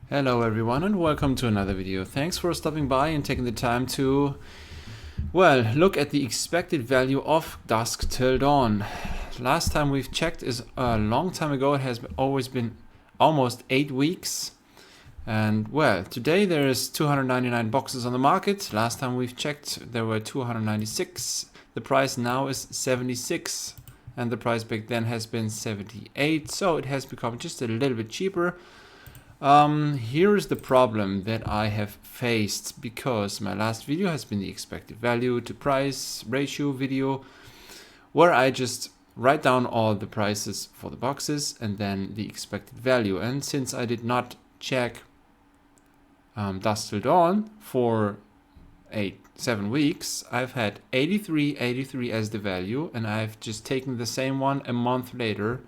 Hello everyone and welcome to another video. Thanks for stopping by and taking the time to, well, look at the expected value of DUSK Till Dawn. Last time we've checked is a long time ago. It has always been almost 8 weeks. And well, today there is 299 boxes on the market. Last time we've checked there were 296. The price now is 76 and the price back then has been 78. So it has become just a little bit cheaper. Here's the problem that I have faced, because my last video has been the expected value to price ratio video, where I just write down all the prices for the boxes and then the expected value. And since I did not check DUSK Till Dawn for 7 weeks, I've had 83 as the value, and I've just taken the same one a month later.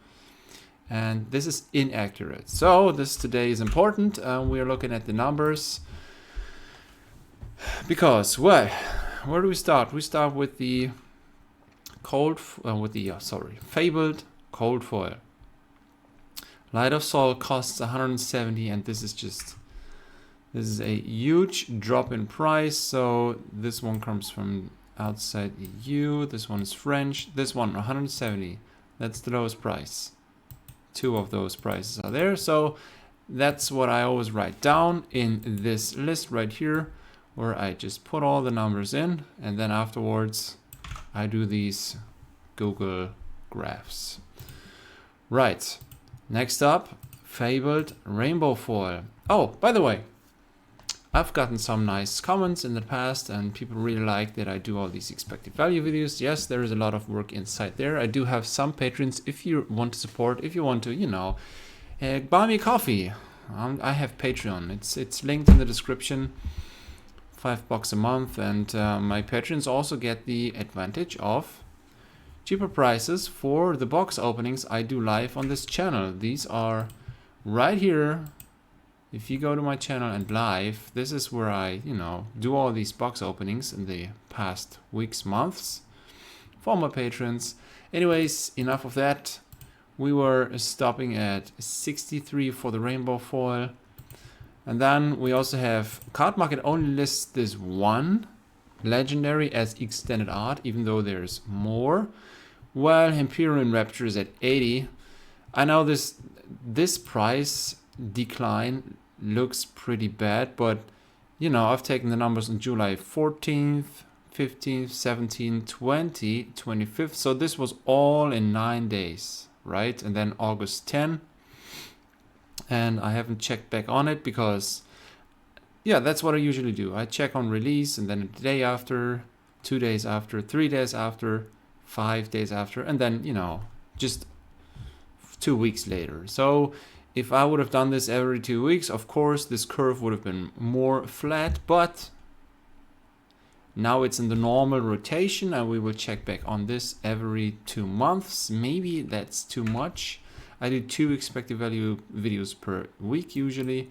And this is inaccurate. So this today is important. We are looking at the numbers because, well, where do we start? We start with the fabled cold foil. Light of Sol costs 170, and this is a huge drop in price. So this one comes from outside EU. This one is French. This one 170. That's the lowest price. 2 of those prices are there, so that's what I always write down in this list right here, where I just put all the numbers in, and then afterwards I do these Google graphs. Right, next up, fabled rainbow foil. Oh, by the way, I've gotten some nice comments in the past, and people really like that I do all these expected value videos. Yes, there is a lot of work inside there. I do have some patrons. If you want to support, if you want to, buy me coffee. I have Patreon. It's linked in the description. $5 a month, and my patrons also get the advantage of cheaper prices for the box openings I do live on this channel. These are right here. If you go to my channel and live, this is where I, do all these box openings in the past weeks, months for my patrons. Anyways, enough of that. We were stopping at 63 for the rainbow foil. And then we also have Card Market only lists this one legendary as extended art, even though there's more. While Hyperion Rapture is at 80. I know this price decline looks pretty bad, but I've taken the numbers on July 14th, 15th, 17th, 20th, 25th, so this was all in 9 days, right? And then August 10, and I haven't checked back on it because that's what I usually do. I check on release, and then the day after, 2 days after, 3 days after, 5 days after, and then just 2 weeks later. So if I would have done this every 2 weeks, of course, this curve would have been more flat, but now it's in the normal rotation, and we will check back on this every 2 months. Maybe that's too much. I do 2 expected value videos per week usually.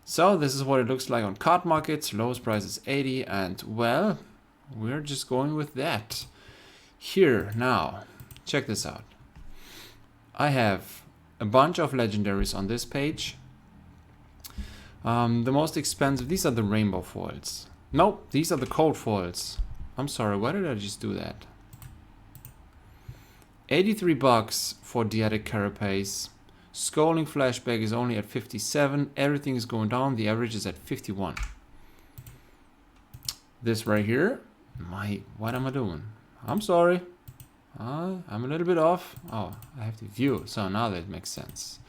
So this is what it looks like on Card Market. Lowest price is 80, and well, we're just going with that. Here, now, check this out. I have a bunch of legendaries on this page. The most expensive, these are the rainbow foils. Nope, these are the cold foils. I'm sorry, why did I just do that? $83 for Diatic Carapace. Scolding Flashback is only at 57. Everything is going down. The average is at 51. This right here, what am I doing? I'm sorry. I'm a little bit off. Oh, I have to view. So now that makes sense.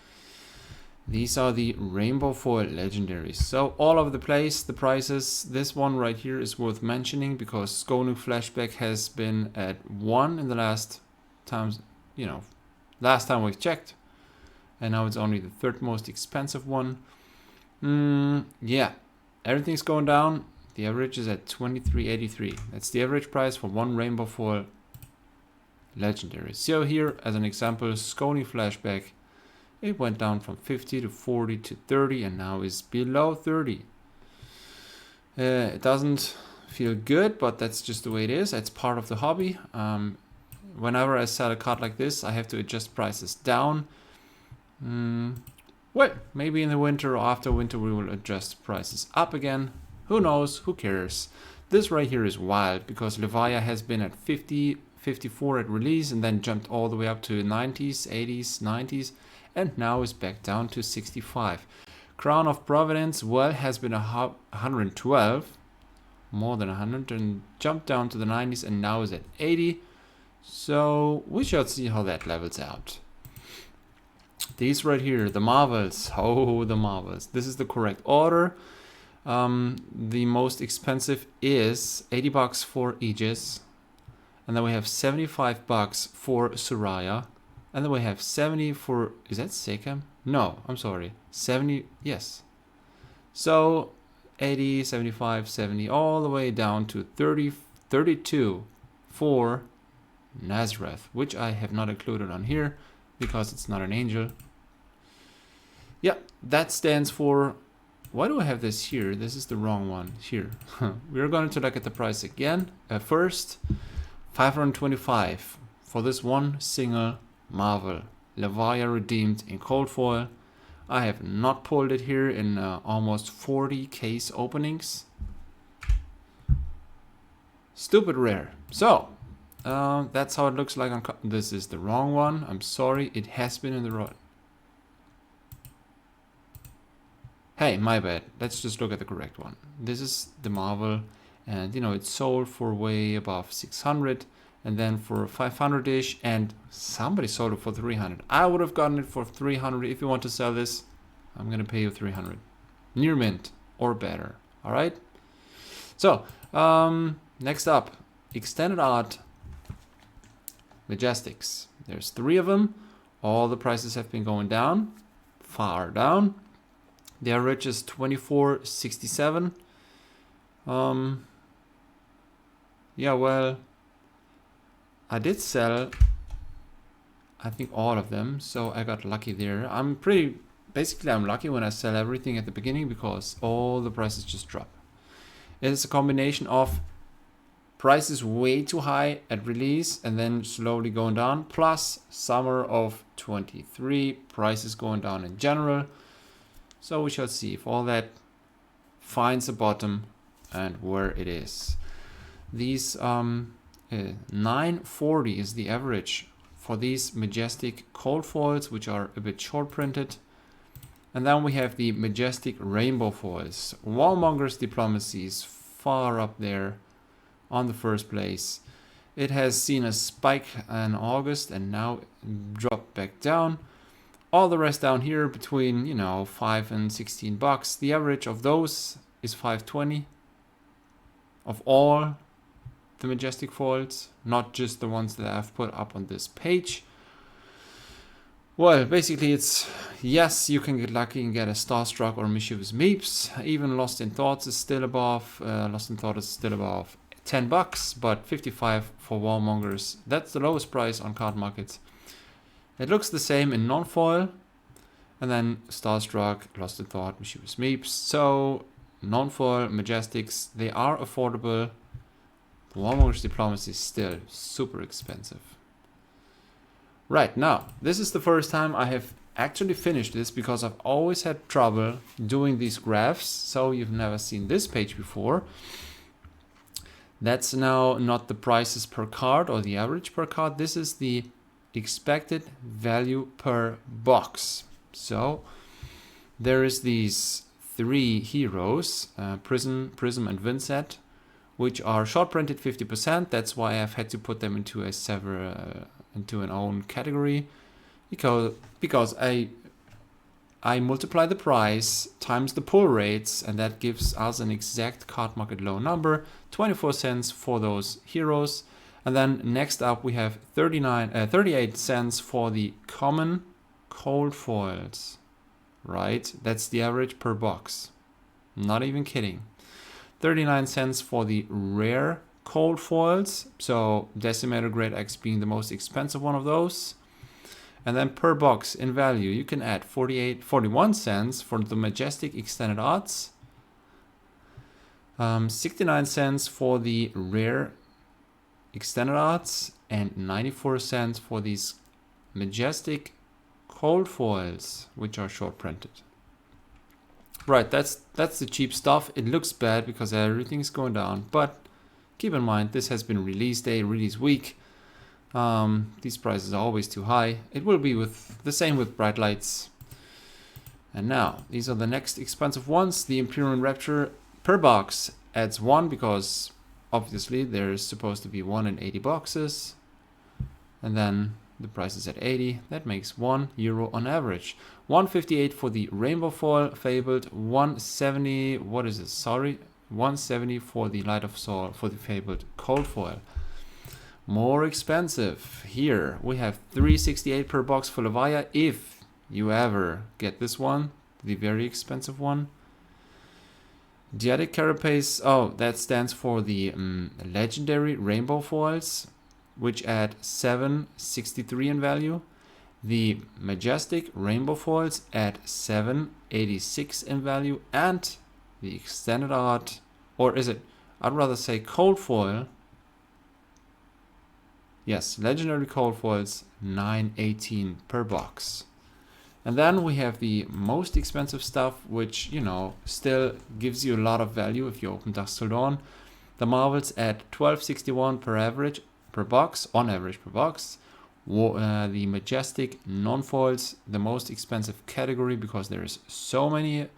These are the rainbow foil legendaries. So all over the place, the prices. This one right here is worth mentioning because Scolding Flashback has been at 1 in the last times, last time we've checked. And now it's only the 3rd most expensive one. Yeah, everything's going down. The average is at 23.83. That's the average price for one rainbow foil legendary. So here, as an example, Scolding Flashback, it went down from 50 to 40 to 30, and now is below 30. It doesn't feel good, but that's just the way it is. It's part of the hobby. Whenever I sell a card like this, I have to adjust prices down. Well, maybe in the winter or after winter we will adjust prices up again. Who knows? Who cares? This right here is wild because Levaya has been at 50, 54 at release and then jumped all the way up to 90s, 80s, 90s, and now is back down to 65. Crown of Providence, well, has been 112, more than 100, and jumped down to the 90s and now is at 80. So we shall see how that levels out. These right here, the Marvels. Oh, the Marvels. This is the correct order. The most expensive is 80 bucks for Aegis. And then we have 75 bucks for Soraya. And then we have 70 for, is that Sekam? No, I'm sorry. 70, yes. So 80, 75, 70, all the way down to 30, 32 for Nazareth, which I have not included on here because it's not an angel. Yeah, that stands for, why do I have this here? This is the wrong one here. We're going to look at the price again. First, 525 for this one single Marvel. Levaya redeemed in cold foil. I have not pulled it here in almost 40 case openings. Stupid rare. So, that's how it looks like on. This is the wrong one. I'm sorry. It has been in the right. Hey, my bad. Let's just look at the correct one. This is the Marvel, and you know it's sold for way above 600, and then for 500-ish, and somebody sold it for 300. I would have gotten it for 300. If you want to sell this, I'm gonna pay you 300, near mint or better. All right. So next up, extended art Majestics. There's 3 of them. All the prices have been going down, far down. The average is 24.67. Yeah, well, I did sell, I think, all of them, so I got lucky there. I'm lucky when I sell everything at the beginning because all the prices just drop. It's a combination of prices way too high at release and then slowly going down, plus summer of 23, prices going down in general. So we shall see if all that finds a bottom and where it is. These 940 is the average for these majestic cold foils, which are a bit short printed. And then we have the majestic rainbow foils. Wallmonger's Diplomacy is far up there on the first place. It has seen a spike in August and now dropped back down. All the rest down here between, you know, 5 and 16 bucks. The average of those is 520 of all the majestic foils, not just the ones that I've put up on this page. Well, basically it's, yes, you can get lucky and get a Starstruck or Mischievous Meeps. Even Lost in Thoughts is still above, 10 bucks, but 55 for Wallmongers. That's the lowest price on card markets. It looks the same in non-foil, and then Starstruck, Lost in Thought, Mischievous Meeps. So non-foil Majestics, they are affordable. Wallmonger's Diplomacy is still super expensive. Right, now, this is the first time I have actually finished this because I've always had trouble doing these graphs. So you've never seen this page before. That's now not the prices per card or the average per card. This is the expected value per box. So there is these 3 heroes, Prism and Vincent, which are short printed 50%. That's why I've had to put them into an own category, because I multiply the price times the pull rates, and that gives us an exact card market low number, 24 cents for those heroes. And then next up we have 38 cents for the common cold foils, right? That's the average per box. Not even kidding. 39 cents for the rare cold foils. So Decimator Grade X being the most expensive one of those. And then per box in value, you can add 41 cents for the Majestic Extended Arts. 69 cents for the rare Extended Arts, and 94 cents for these Majestic cold foils, which are short printed. Right, that's the cheap stuff. It looks bad because everything's going down, but keep in mind this has been release day, release week. These prices are always too high. It will be with the same with bright lights. And now these are the next expensive ones. The Imperial Rapture per box adds 1 because obviously there's supposed to be 1 in 80 boxes. And then the price is at 80. That makes €1 on average. 158 for the rainbow foil fabled. 170. What is it? Sorry, 170 for the light of Sol for the fabled cold foil. More expensive. Here we have 368 per box for Levia. If you ever get this one, the very expensive one. Diadic Carapace. Oh, that stands for the legendary rainbow foils, which add 763 in value. The majestic rainbow foils add 786 in value, and the extended art, or is it, I'd rather say cold foil. Yes, legendary cold foils, 918 per box. And then we have the most expensive stuff, which, you know, still gives you a lot of value if you open Dusk Till Dawn. The Marvels at 1261 per box, on average per box. The majestic non-foils, the most expensive category because there's so many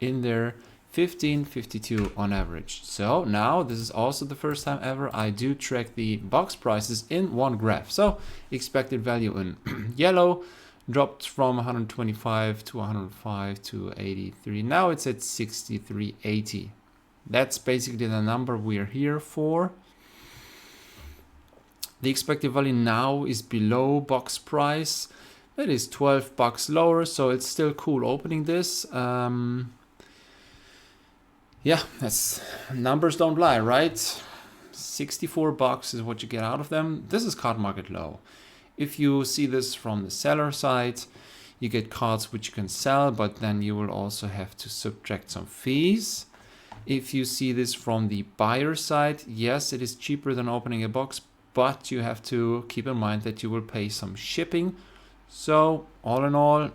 in there, 1552 on average. So now this is also the first time ever I do track the box prices in one graph. So expected value in yellow dropped from 125 to 105 to 83. Now it's at 63.80. That's basically the number we are here for. The expected value now is below box price. That is $12 lower, so it's still cool opening this. Yeah, that's numbers don't lie, right? $64 is what you get out of them. This is card market low. If you see this from the seller side, you get cards which you can sell, but then you will also have to subtract some fees. If you see this from the buyer side, yes, it is cheaper than opening a box, but you have to keep in mind that you will pay some shipping. So all in all,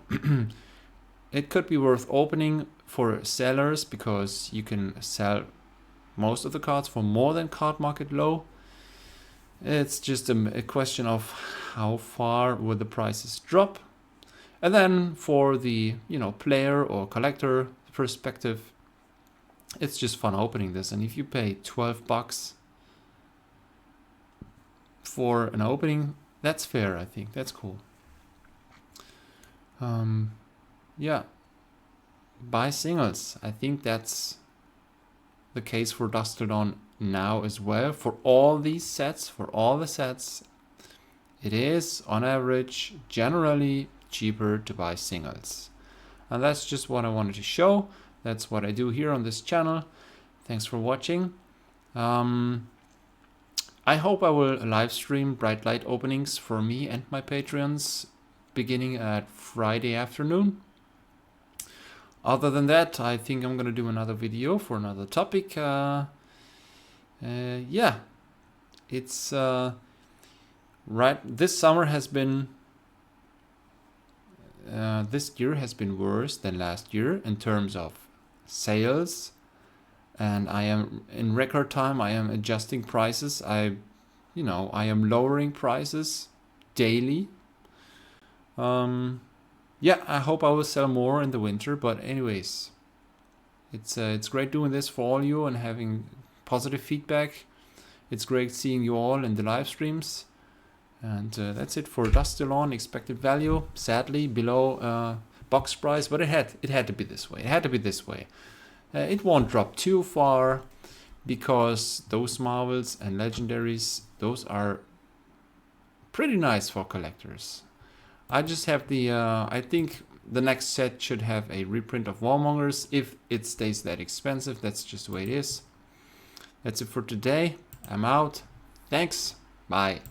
it could be worth opening for sellers because you can sell most of the cards for more than card market low. It's just a question of how far will the prices drop. And then for the, you know, player or collector perspective, it's just fun opening this. And if you pay $12 for an opening, that's fair. I think that's cool. Yeah, buy singles. I think that's the case for Dusk Till Dawn now as well. For all these sets, for all the sets, it is on average generally cheaper to buy singles. And that's just what I wanted to show. That's what I do here on this channel. Thanks for watching. I hope I will live stream bright light openings for me and my Patreons beginning at Friday afternoon. Other than that, I think I'm gonna do another video for another topic. Yeah, it's right. This summer has been, this year has been worse than last year in terms of sales, and I am in record time. I am adjusting prices. I am lowering prices daily. Yeah, I hope I will sell more in the winter, but anyways, it's great doing this for all you and having positive feedback. It's great seeing you all in the live streams. And that's it for Dusk Till Dawn. Expected value, sadly below box price, but it had to be this way. It had to be this way. It won't drop too far because those Marvels and Legendaries, those are pretty nice for collectors. I just have the, I think the next set should have a reprint of Warmongers if it stays that expensive. That's just the way it is. That's it for today. I'm out. Thanks. Bye.